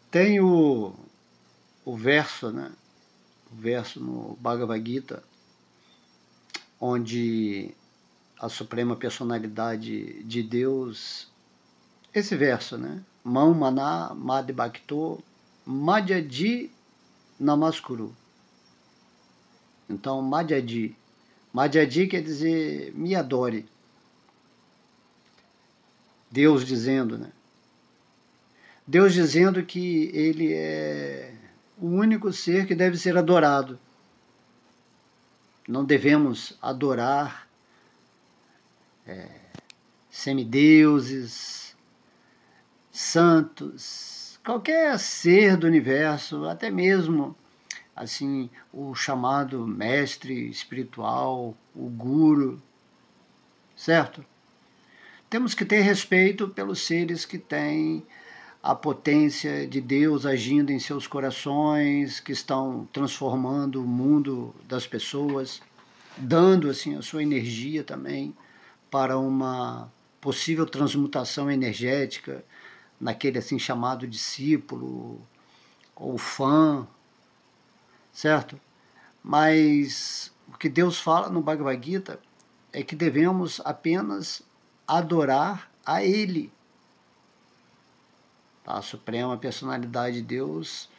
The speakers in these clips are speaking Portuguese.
Tem o verso, né? O verso no Bhagavad Gita, onde a suprema personalidade de Deus, esse verso, né? Mam Maná Mad Bhakto Madhyadi Namaskuru. Então, Madhyadi. Madhyadi quer dizer me adore. Deus dizendo, né? Deus dizendo que ele é o único ser que deve ser adorado. Não devemos adorar semideuses, santos, qualquer ser do universo, até mesmo assim o chamado mestre espiritual, o guru, certo? Temos que ter respeito pelos seres que têm a potência de Deus agindo em seus corações, que estão transformando o mundo das pessoas, dando assim a sua energia também para uma possível transmutação energética naquele assim chamado discípulo ou fã, certo? Mas o que Deus fala no Bhagavad Gita é que devemos apenas adorar a Ele, a suprema personalidade de Deus,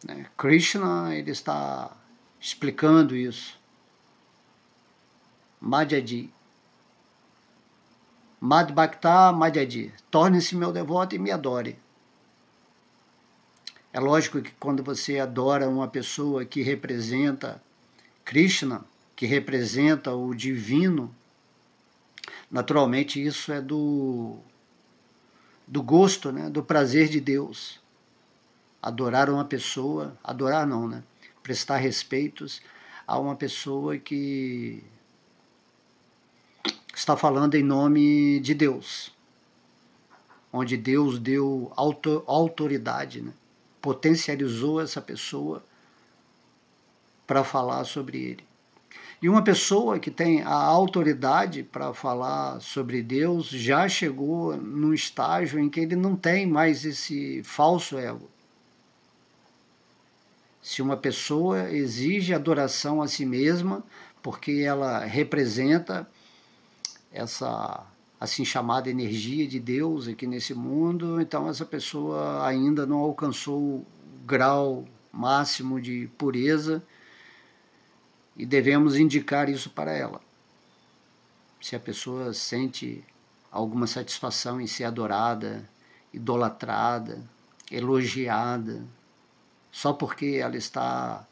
né? Krishna, ele está explicando isso. Madhyadi. Madhbhakta Madhyadi. Torne-se meu devoto e me adore. É lógico que quando você adora uma pessoa que representa Krishna, que representa o divino, naturalmente isso é do gosto, né? Do prazer de Deus. Adorar uma pessoa, adorar não, né? Prestar respeitos a uma pessoa que está falando em nome de Deus, onde Deus deu autoridade, né? Potencializou essa pessoa para falar sobre ele. E uma pessoa que tem a autoridade para falar sobre Deus já chegou num estágio em que ele não tem mais esse falso ego. Se uma pessoa exige adoração a si mesma, porque ela representa essa assim chamada energia de Deus aqui nesse mundo, então essa pessoa ainda não alcançou o grau máximo de pureza e devemos indicar isso para ela. Se a pessoa sente alguma satisfação em ser adorada, idolatrada, elogiada, só porque ela está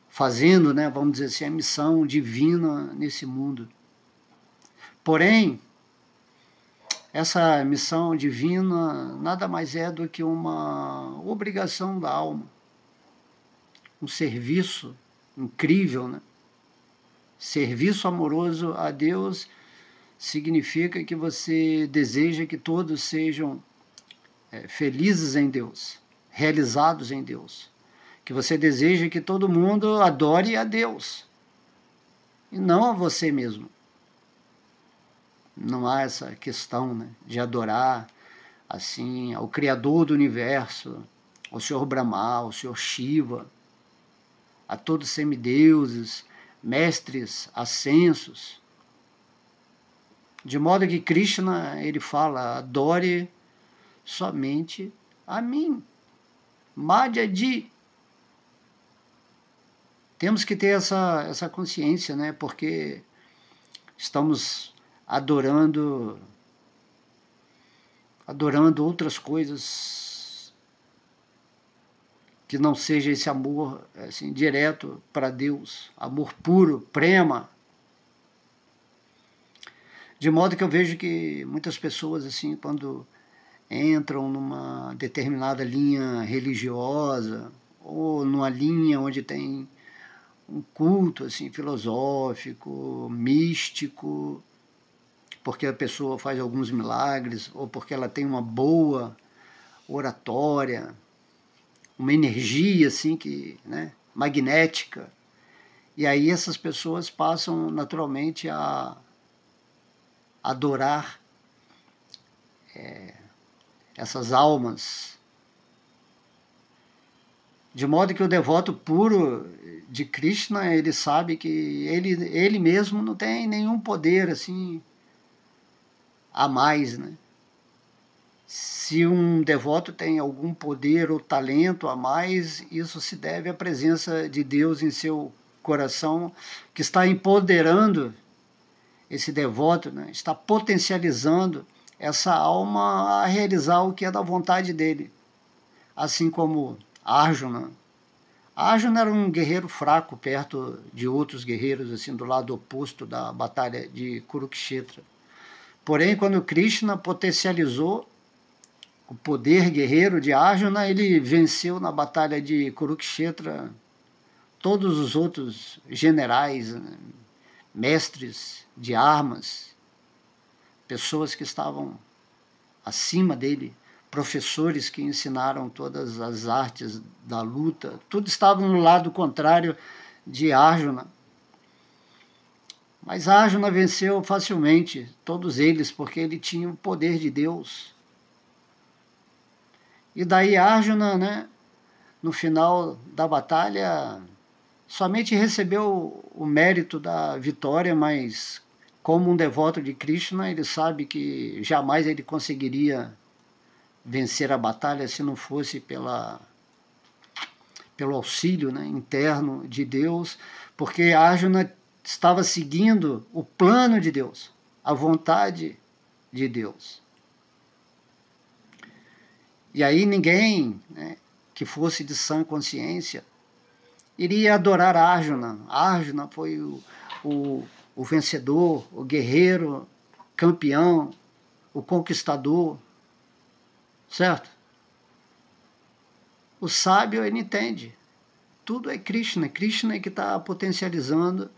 fazendo, né, vamos dizer assim, a missão divina nesse mundo. Porém, essa missão divina nada mais é do que uma obrigação da alma, um serviço incrível, né? Serviço amoroso a Deus significa que você deseja que todos sejam felizes em Deus, realizados em Deus, que você deseja que todo mundo adore a Deus e não a você mesmo. Não há essa questão, né, de adorar assim ao Criador do Universo, ao Senhor Brahma, ao Senhor Shiva, a todos os semideuses, mestres ascensos. De modo que Krishna, ele fala, adore somente a mim. Madhyadi. Temos que ter essa consciência, né? Porque estamos adorando outras coisas que não seja esse amor assim, direto para Deus, amor puro, prema. De modo que eu vejo que muitas pessoas, assim, quando entram numa determinada linha religiosa ou numa linha onde tem um culto assim filosófico, místico, porque a pessoa faz alguns milagres ou porque ela tem uma boa oratória, uma energia assim que, né, magnética. E aí essas pessoas passam naturalmente a adorar essas almas De modo que o devoto puro de Krishna, ele sabe que ele mesmo não tem nenhum poder assim a mais, né? Se um devoto tem algum poder ou talento a mais, isso se deve à presença de Deus em seu coração, que está empoderando esse devoto, né? Está potencializando essa alma a realizar o que é da vontade dele. Assim como Arjuna. Arjuna era um guerreiro fraco perto de outros guerreiros, assim, do lado oposto da batalha de Kurukshetra. Porém, quando Krishna potencializou o poder guerreiro de Arjuna, ele venceu na batalha de Kurukshetra todos os outros generais, né, mestres de armas, pessoas que estavam acima dele, professores que ensinaram todas as artes da luta, tudo estava no lado contrário de Arjuna. Mas Arjuna venceu facilmente todos eles, porque ele tinha o poder de Deus. E daí Arjuna, né, no final da batalha, somente recebeu o mérito da vitória, mas como um devoto de Krishna, ele sabe que jamais ele conseguiria vencer a batalha se não fosse pelo auxílio, né, interno de Deus, porque Arjuna estava seguindo o plano de Deus, a vontade de Deus. E aí ninguém, né, que fosse de sã consciência iria adorar Arjuna. Arjuna foi o vencedor, o guerreiro, campeão, o conquistador, certo? O sábio, ele entende. Tudo é Krishna. Krishna é que está potencializando.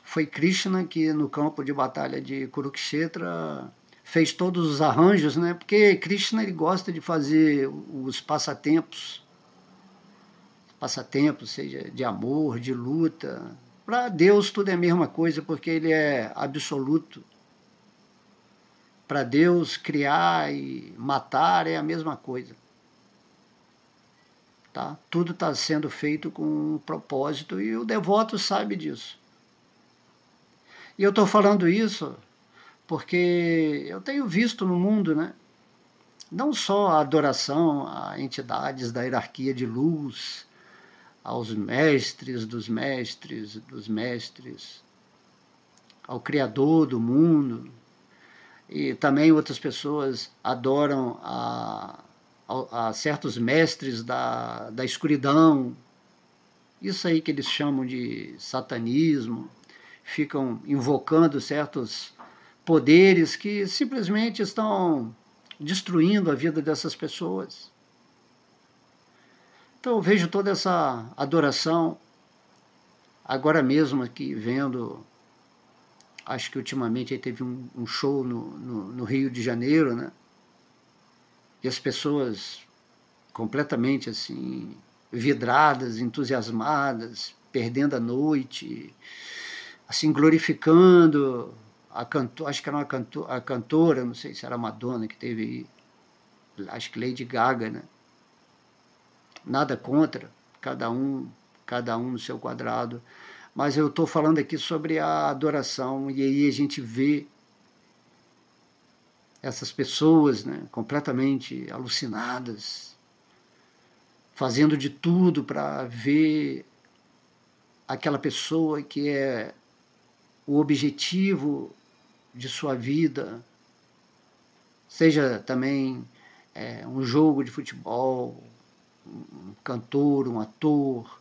Foi Krishna que no campo de batalha de Kurukshetra fez todos os arranjos, né? Porque Krishna ele gosta de fazer os passatempos, seja de amor, de luta. Para Deus tudo é a mesma coisa, porque ele é absoluto. Para Deus criar e matar é a mesma coisa. Tá? Tudo está sendo feito com um propósito e o devoto sabe disso. E eu estou falando isso porque eu tenho visto no mundo, né, não só a adoração a entidades da hierarquia de luz, aos mestres dos mestres dos mestres, ao Criador do mundo, e também outras pessoas adoram a certos mestres da escuridão, isso aí que eles chamam de satanismo, ficam invocando certos poderes que simplesmente estão destruindo a vida dessas pessoas. Então eu vejo toda essa adoração, agora mesmo aqui vendo, acho que ultimamente aí teve um show no Rio de Janeiro, né? E as pessoas completamente assim, vidradas, entusiasmadas, perdendo a noite, assim, glorificando acho que era a cantora, não sei se era a Madonna que teve aí, acho que Lady Gaga, né? Nada contra, cada um no seu quadrado, mas eu estou falando aqui sobre a adoração, e aí a gente vê essas pessoas, né, completamente alucinadas, fazendo de tudo para ver aquela pessoa que é o objetivo de sua vida, seja também um jogo de futebol, um cantor, um ator.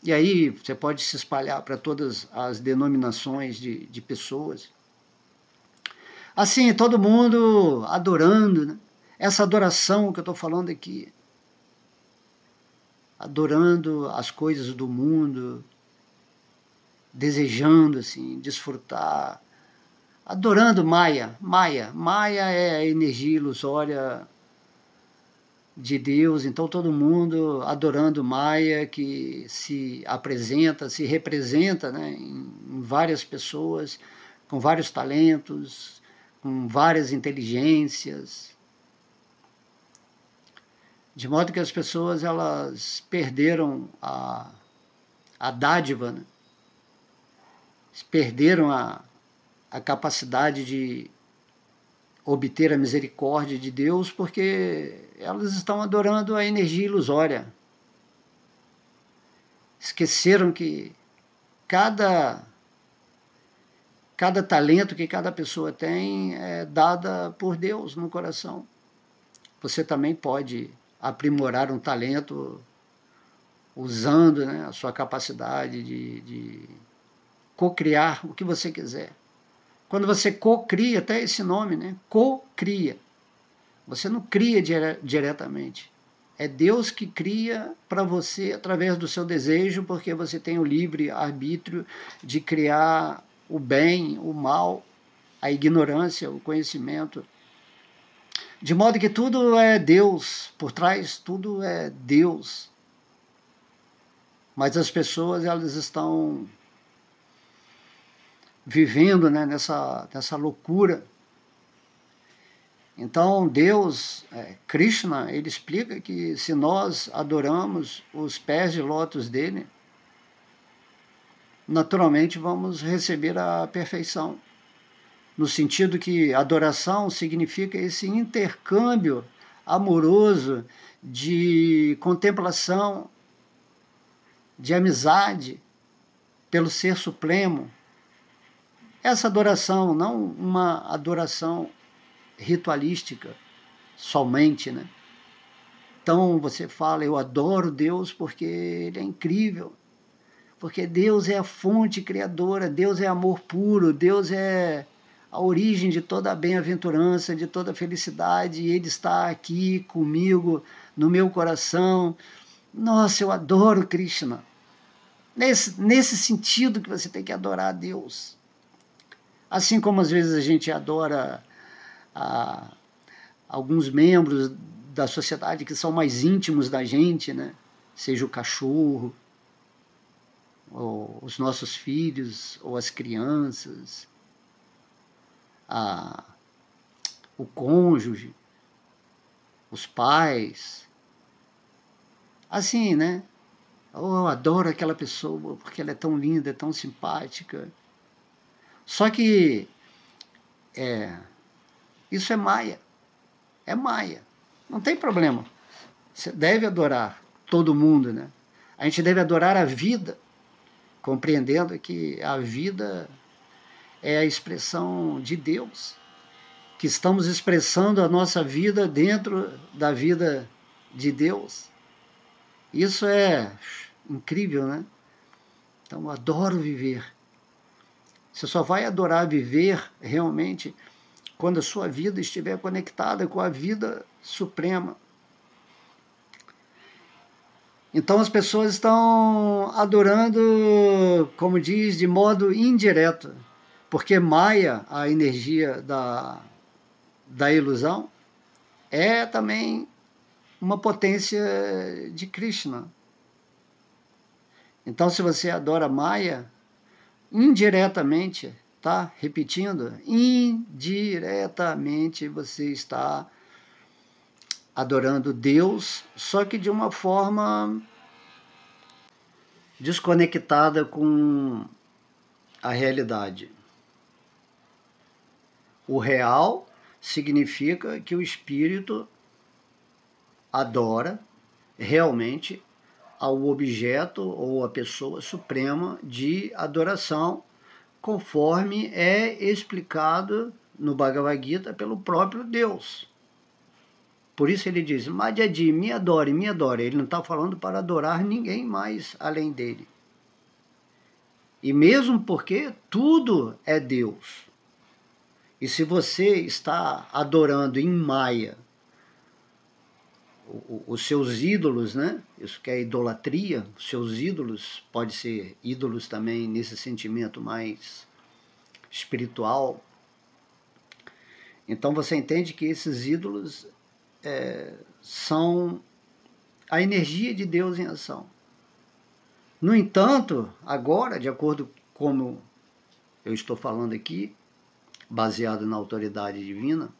E aí você pode se espalhar para todas as denominações de pessoas. Assim, todo mundo adorando, né? Essa adoração que eu estou falando aqui, adorando as coisas do mundo, desejando assim, desfrutar, adorando Maya. Maya é a energia ilusória de Deus, então todo mundo adorando Maya, que se apresenta, se representa, né, em várias pessoas, com vários talentos, com várias inteligências. De modo que as pessoas elas perderam a dádiva, né? Perderam a capacidade de obter a misericórdia de Deus, porque elas estão adorando a energia ilusória. Esqueceram que cada talento que cada pessoa tem é dada por Deus no coração. Você também pode aprimorar um talento usando, né, a sua capacidade de co-criar o que você quiser. Quando você co-cria, até esse nome, né? Co-cria. Você não cria diretamente. É Deus que cria para você através do seu desejo, porque você tem o livre arbítrio de criar o bem, o mal, a ignorância, o conhecimento. De modo que tudo é Deus, por trás tudo é Deus. Mas as pessoas elas estão vivendo, né, nessa loucura. Então Deus, Krishna, ele explica que se nós adoramos os pés de lótus dele, naturalmente vamos receber a perfeição. No sentido que adoração significa esse intercâmbio amoroso de contemplação, de amizade pelo Ser Supremo. Essa adoração, não uma adoração ritualística somente, né? Então você fala, eu adoro Deus porque Ele é incrível, porque Deus é a fonte criadora, Deus é amor puro, Deus é a origem de toda a bem-aventurança, de toda a felicidade, e Ele está aqui comigo, no meu coração. Nossa, eu adoro Krishna. Nesse sentido que você tem que adorar a Deus. Assim como às vezes a gente adora alguns membros da sociedade que são mais íntimos da gente, né? Seja o cachorro, ou os nossos filhos, ou as crianças, o cônjuge, os pais. Assim, né? Oh, eu adoro aquela pessoa porque ela é tão linda, é tão simpática. Só que isso é maia. É maia. Não tem problema. Você deve adorar todo mundo, né? A gente deve adorar a vida, compreendendo que a vida é a expressão de Deus, que estamos expressando a nossa vida dentro da vida de Deus. Isso é incrível, né? Então, eu adoro viver. Você só vai adorar viver realmente quando a sua vida estiver conectada com a vida suprema. Então as pessoas estão adorando, como diz, de modo indireto, porque Maya, a energia da ilusão, é também uma potência de Krishna. Então se você adora Maya, indiretamente, tá? Repetindo, indiretamente você está adorando Deus, só que de uma forma desconectada com a realidade. O real significa que o espírito adora realmente ao objeto ou a pessoa suprema de adoração, conforme é explicado no Bhagavad Gita pelo próprio Deus. Por isso ele diz, Madhyadi, me adore, me adore. Ele não está falando para adorar ninguém mais além dele. E mesmo porque tudo é Deus. E se você está adorando em Maya os seus ídolos, né? Isso que é idolatria, os seus ídolos, pode ser ídolos também nesse sentimento mais espiritual. Então você entende que esses ídolos são a energia de Deus em ação. No entanto, agora, de acordo com como eu estou falando aqui, baseado na autoridade divina,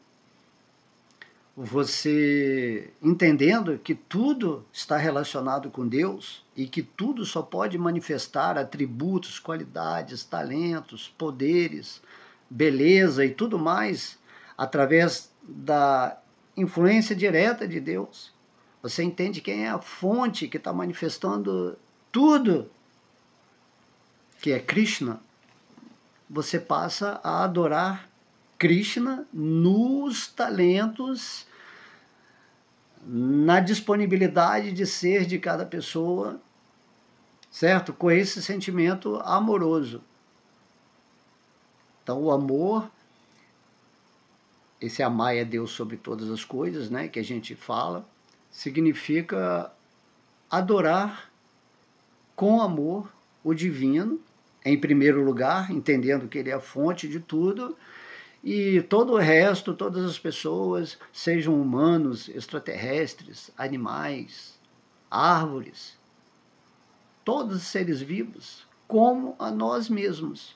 você entendendo que tudo está relacionado com Deus e que tudo só pode manifestar atributos, qualidades, talentos, poderes, beleza e tudo mais através da influência direta de Deus. Você entende quem é a fonte que está manifestando tudo, que é Krishna. Você passa a adorar Krishna nos talentos, na disponibilidade de ser de cada pessoa, certo? Com esse sentimento amoroso. Então, o amor, esse amar é Deus sobre todas as coisas, né, que a gente fala, significa adorar com amor o divino, em primeiro lugar, entendendo que ele é a fonte de tudo, e todo o resto, todas as pessoas, sejam humanos, extraterrestres, animais, árvores, todos os seres vivos, como a nós mesmos.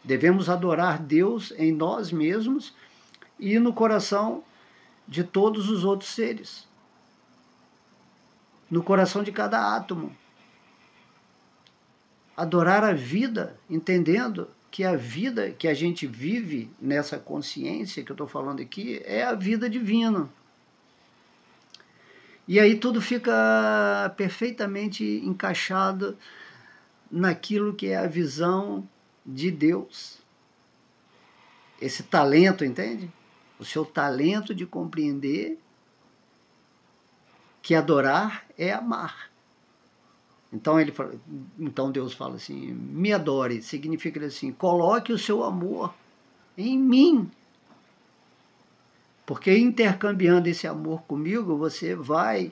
Devemos adorar Deus em nós mesmos e no coração de todos os outros seres, no coração de cada átomo. Adorar a vida, entendendo que a vida que a gente vive nessa consciência que eu estou falando aqui é a vida divina. E aí tudo fica perfeitamente encaixado naquilo que é a visão de Deus. Esse talento, entende? O seu talento de compreender que adorar é amar. Então Deus fala assim, me adore, significa assim, coloque o seu amor em mim. Porque intercambiando esse amor comigo, você vai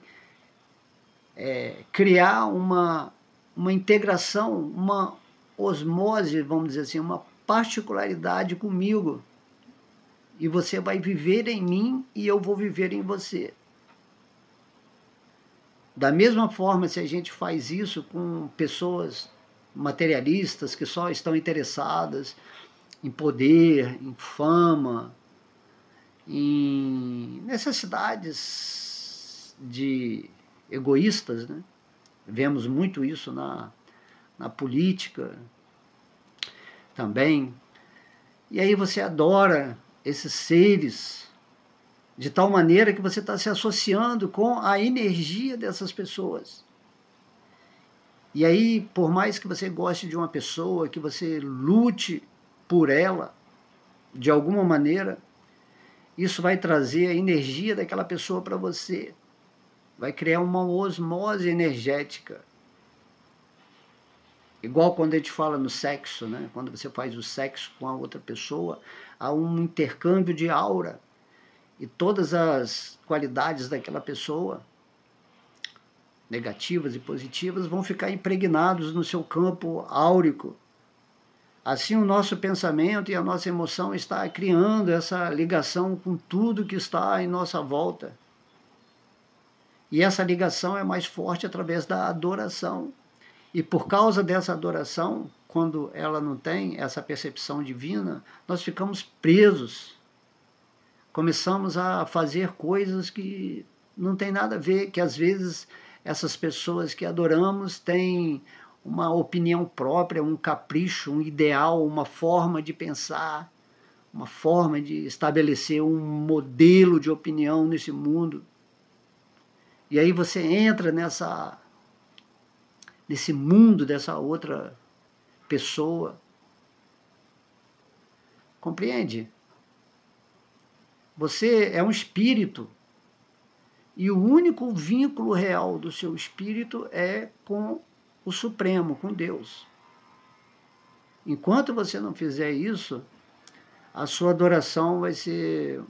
criar uma integração, uma osmose, vamos dizer assim, uma particularidade comigo. E você vai viver em mim e eu vou viver em você. Da mesma forma, se a gente faz isso com pessoas materialistas que só estão interessadas em poder, em fama, em necessidades de egoístas, né? Vemos muito isso na política também. E aí você adora esses seres de tal maneira que você está se associando com a energia dessas pessoas. E aí, por mais que você goste de uma pessoa, que você lute por ela, de alguma maneira, isso vai trazer a energia daquela pessoa para você. Vai criar uma osmose energética. Igual quando a gente fala no sexo, né? Quando você faz o sexo com a outra pessoa, há um intercâmbio de aura. E todas as qualidades daquela pessoa, negativas e positivas, vão ficar impregnados no seu campo áurico. Assim o nosso pensamento e a nossa emoção está criando essa ligação com tudo que está em nossa volta. E essa ligação é mais forte através da adoração. E por causa dessa adoração, quando ela não tem essa percepção divina, nós ficamos presos. Começamos a fazer coisas que não tem nada a ver, que às vezes essas pessoas que adoramos têm uma opinião própria, um capricho, um ideal, uma forma de pensar, uma forma de estabelecer um modelo de opinião nesse mundo. E aí você entra nesse mundo dessa outra pessoa. Compreende? Você é um espírito e o único vínculo real do seu espírito é com o Supremo, com Deus. Enquanto você não fizer isso, a sua adoração vai ser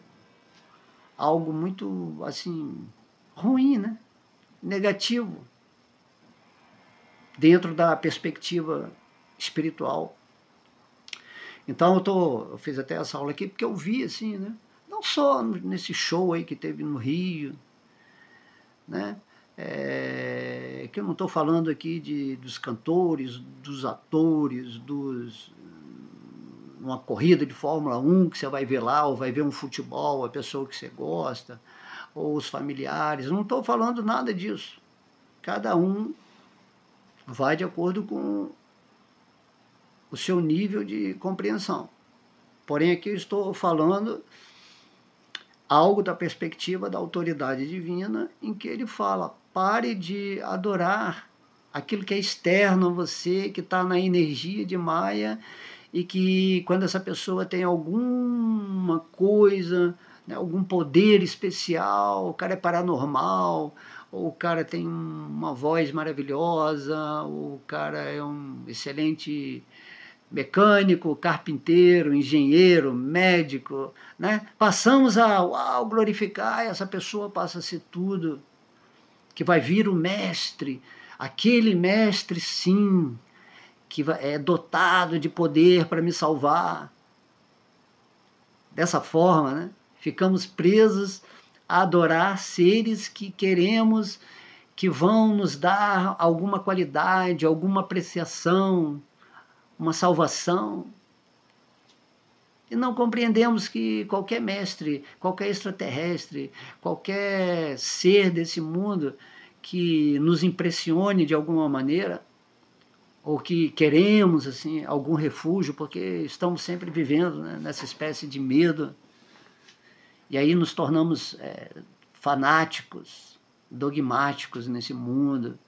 algo muito, assim, ruim, né? Negativo, dentro da perspectiva espiritual. Então eu fiz até essa aula aqui porque eu vi assim, né? Não só nesse show aí que teve no Rio, né? Que eu não estou falando aqui dos cantores, dos atores, uma corrida de Fórmula 1 que você vai ver lá, ou vai ver um futebol, a pessoa que você gosta, ou os familiares. Não estou falando nada disso. Cada um vai de acordo com o seu nível de compreensão. Porém, aqui eu estou falando algo da perspectiva da autoridade divina, em que ele fala: pare de adorar aquilo que é externo a você, que está na energia de Maia, e que quando essa pessoa tem alguma coisa, né, algum poder especial, o cara é paranormal, ou o cara tem uma voz maravilhosa, ou o cara é um excelente mecânico, carpinteiro, engenheiro, médico, né? Passamos a glorificar, essa pessoa passa a ser tudo, que vai vir o mestre, aquele mestre sim, que é dotado de poder para me salvar. Dessa forma, né? Ficamos presos a adorar seres que queremos que vão nos dar alguma qualidade, alguma apreciação, uma salvação. E não compreendemos que qualquer mestre, qualquer extraterrestre, qualquer ser desse mundo que nos impressione de alguma maneira, ou que queremos assim algum refúgio, porque estamos sempre vivendo, né, nessa espécie de medo, e aí nos tornamos fanáticos, dogmáticos nesse mundo.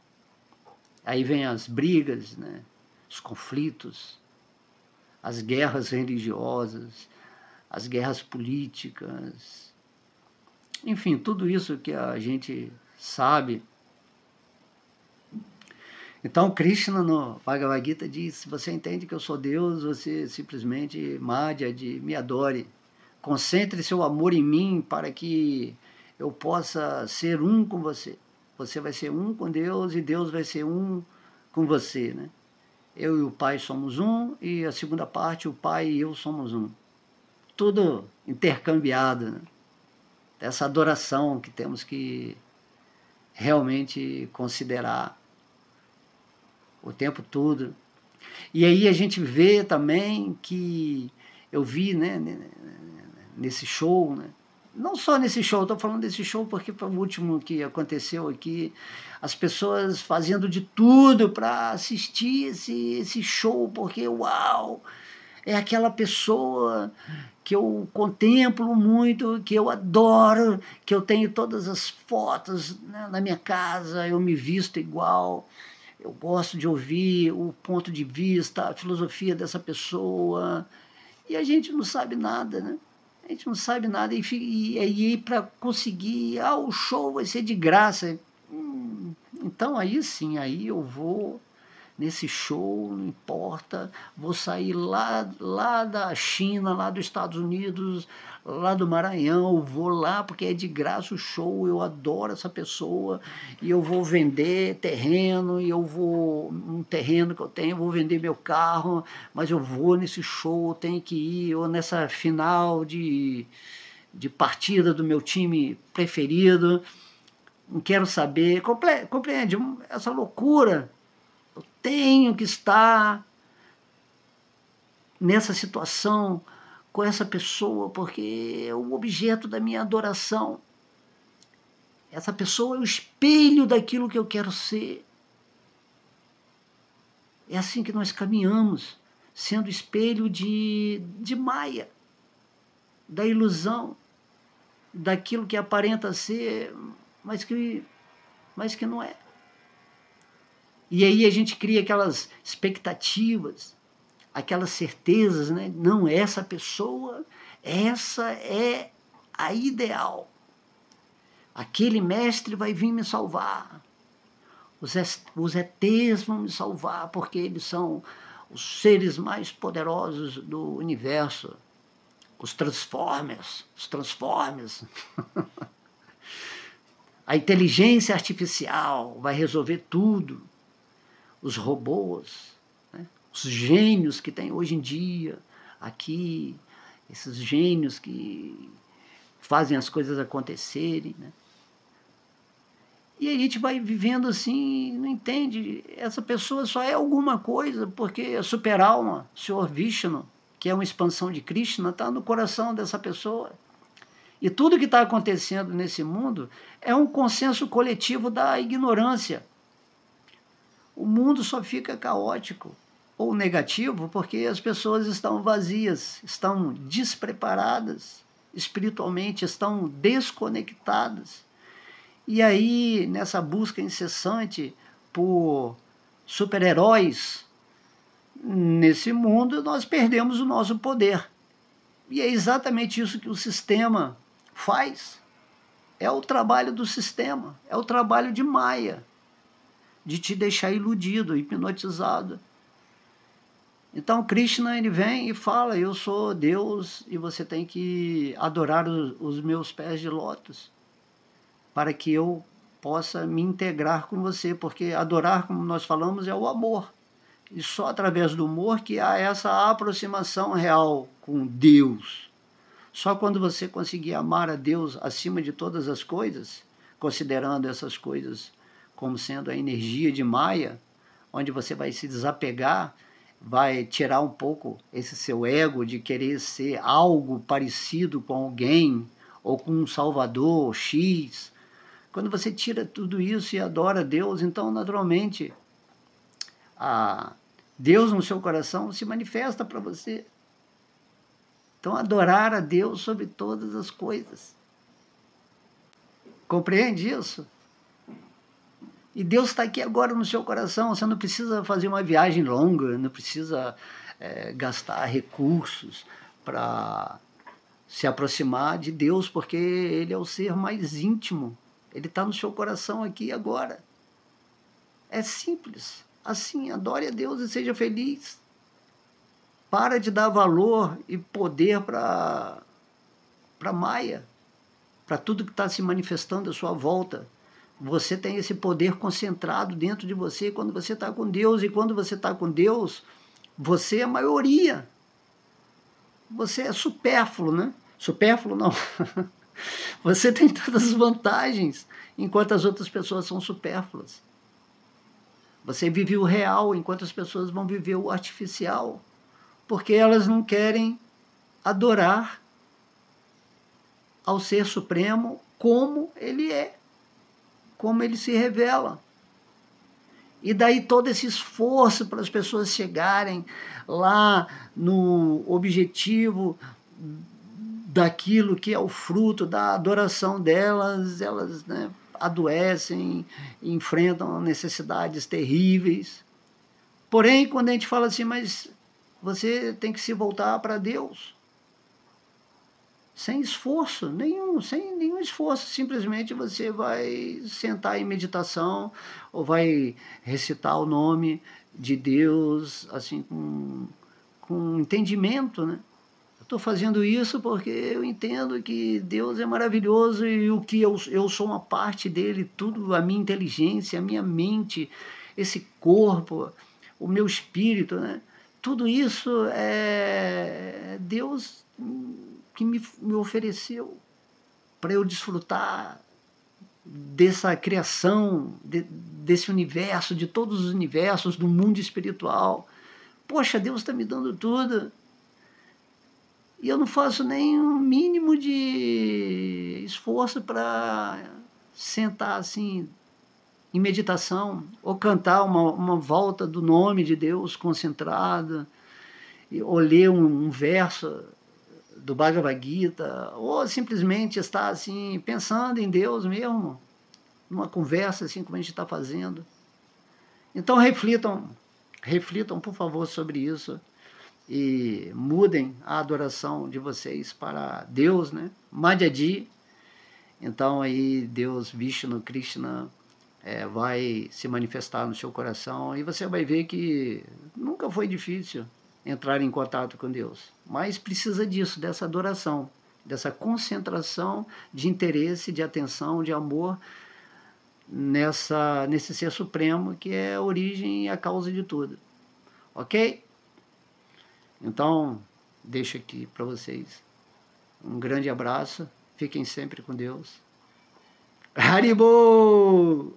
Aí vem as brigas, né, os conflitos, as guerras religiosas, as guerras políticas, enfim, tudo isso que a gente sabe. Então, Krishna no Bhagavad Gita diz: se você entende que eu sou Deus, você simplesmente Madhyad, me adore. Concentre seu amor em mim para que eu possa ser um com você. Você vai ser um com Deus e Deus vai ser um com você, né? Eu e o Pai somos um, e a segunda parte, o Pai e eu somos um. Tudo intercambiado, né? Essa adoração que temos que realmente considerar o tempo todo. E aí a gente vê também que eu vi, né, nesse show, né? Não só nesse show, estou falando desse show porque foi o último que aconteceu aqui, as pessoas fazendo de tudo para assistir esse show, porque uau, é aquela pessoa que eu contemplo muito, que eu adoro, que eu tenho todas as fotos, né, na minha casa, eu me visto igual, eu gosto de ouvir o ponto de vista, a filosofia dessa pessoa, e a gente não sabe nada, né? A gente não sabe nada, e aí para conseguir, o show vai ser de graça. Então aí sim, aí eu vou nesse show, não importa, vou sair lá da China, lá dos Estados Unidos, lá do Maranhão, vou lá porque é de graça o show, eu adoro essa pessoa, e eu vou vender terreno, e eu vou, um terreno que eu tenho, vou vender meu carro, mas eu vou nesse show, eu tenho que ir, ou nessa final de partida do meu time preferido, não quero saber, compreende, essa loucura. Eu tenho que estar nessa situação com essa pessoa, porque é o objeto da minha adoração. Essa pessoa é o espelho daquilo que eu quero ser. É assim que nós caminhamos, sendo espelho de Maia, da ilusão, daquilo que aparenta ser, mas que não é. E aí a gente cria aquelas expectativas, aquelas certezas, né? Não, essa pessoa, essa é a ideal. Aquele mestre vai vir me salvar. Os ETs vão me salvar, porque eles são os seres mais poderosos do universo. Os Transformers. A inteligência artificial vai resolver tudo. Os robôs, né? Os gênios que tem hoje em dia aqui, esses gênios que fazem as coisas acontecerem, né? E a gente vai vivendo assim, não entende, essa pessoa só é alguma coisa, porque é super-alma, Senhor Vishnu, que é uma expansão de Krishna, está no coração dessa pessoa. E tudo que está acontecendo nesse mundo é um consenso coletivo da ignorância. O mundo só fica caótico ou negativo porque as pessoas estão vazias, estão despreparadas espiritualmente, estão desconectadas. E aí, nessa busca incessante por super-heróis, nesse mundo nós perdemos o nosso poder. E é exatamente isso que o sistema faz. É o trabalho do sistema, é o trabalho de Maia, de te deixar iludido, hipnotizado. Então Krishna ele vem e fala, eu sou Deus e você tem que adorar os meus pés de lótus para que eu possa me integrar com você, porque adorar, como nós falamos, é o amor. E só através do amor que há essa aproximação real com Deus. Só quando você conseguir amar a Deus acima de todas as coisas, considerando essas coisas como sendo a energia de Maia, onde você vai se desapegar, vai tirar um pouco esse seu ego de querer ser algo parecido com alguém, ou com um salvador X. Quando você tira tudo isso e adora Deus, então naturalmente Deus no seu coração se manifesta para você. Então adorar a Deus sobre todas as coisas. Compreende isso? E Deus está aqui agora no seu coração, você não precisa fazer uma viagem longa, não precisa gastar recursos para se aproximar de Deus, porque Ele é o ser mais íntimo, Ele está no seu coração aqui e agora. É simples, assim, adore a Deus e seja feliz. Para de dar valor e poder para Maia, para tudo que está se manifestando à sua volta. Você tem esse poder concentrado dentro de você quando você está com Deus. E quando você está com Deus, você é a maioria. Você é supérfluo, né? Supérfluo não. Você tem todas as vantagens, enquanto as outras pessoas são supérfluas. Você vive o real, enquanto as pessoas vão viver o artificial. Porque elas não querem adorar ao Ser Supremo como Ele é, como Ele se revela. E daí todo esse esforço para as pessoas chegarem lá no objetivo daquilo que é o fruto da adoração delas, elas adoecem, enfrentam necessidades terríveis. Porém, quando a gente fala assim, mas você tem que se voltar para Deus, sem esforço nenhum, sem nenhum esforço, simplesmente você vai sentar em meditação ou vai recitar o nome de Deus assim com entendimento, né? Eu estou fazendo isso porque eu entendo que Deus é maravilhoso e o que eu sou uma parte dele, tudo, a minha inteligência, a minha mente, esse corpo, o meu espírito, né? Tudo isso é Deus que me ofereceu para eu desfrutar dessa criação, desse universo, de todos os universos, do mundo espiritual. Poxa, Deus está me dando tudo. E eu não faço nem um mínimo de esforço para sentar assim em meditação ou cantar uma volta do nome de Deus concentrada, ou ler um verso do Bhagavad Gita, ou simplesmente estar assim, pensando em Deus mesmo, numa conversa assim como a gente está fazendo. Então reflitam por favor sobre isso e mudem a adoração de vocês para Deus, né? Madhyadi. Então aí Deus, Vishnu, Krishna vai se manifestar no seu coração e você vai ver que nunca foi difícil entrar em contato com Deus, mas precisa disso, dessa adoração, dessa concentração de interesse, de atenção, de amor nesse ser supremo que é a origem e a causa de tudo, ok? Então deixo aqui para vocês um grande abraço, fiquem sempre com Deus. Haribo!